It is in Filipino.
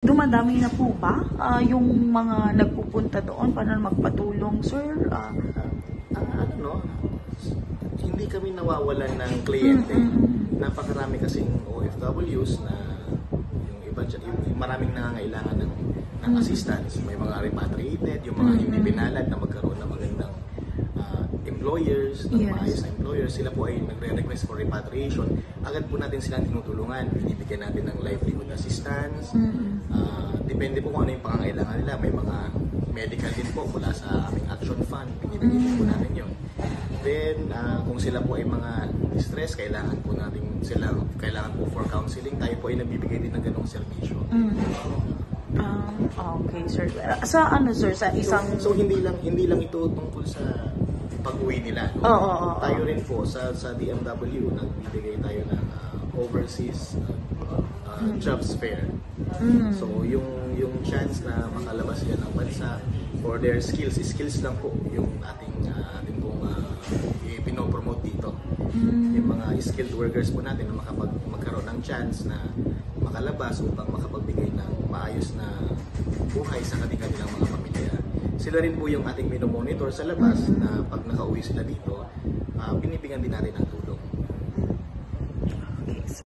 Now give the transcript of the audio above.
Dumadami na po ba yung mga nagpupunta doon para magpatulong, sir? Hindi kami nawawalan ng kliyente. Napakarami kasing OFWs na yung iba, yung maraming nangangailangan ng assistance. May mga repatriated, yung mga hindi pinalad na magkaroon ng magandang employers, ng maayos na employers. Sila po ay nagre-request for repatriation. Agad po natin silang tinutulungan. Binibigyan natin ng livelihood assistance. Depende po kung ano yung pangangailangan nila. May mga medical din po mula sa aming action fund. Binibigyan po natin yun. Then, kung sila po ay mga distress, kailangan po po for counseling, tayo po ay nagbibigay din ng ganong serbisyo. Okay, sir. Sa ano, sir? Sa isang... So hindi lang ito tungkol sa pag-uwi nila. Tayo rin po sa DMW, nagbibigay tayo ng overseas jobs fair. So yung chance na makalabas yan ng bansa for their skills lang po yung ating pong pinopromote dito. Yung mga skilled workers po natin na magkaroon ng chance na makalabas upang makapagbigay ng maayos na buhay sa kanilang mga pamilya. Sila rin po yung ating minomonitor sa labas na pag nakauwi sila dito, binibigyan din natin ng tulong.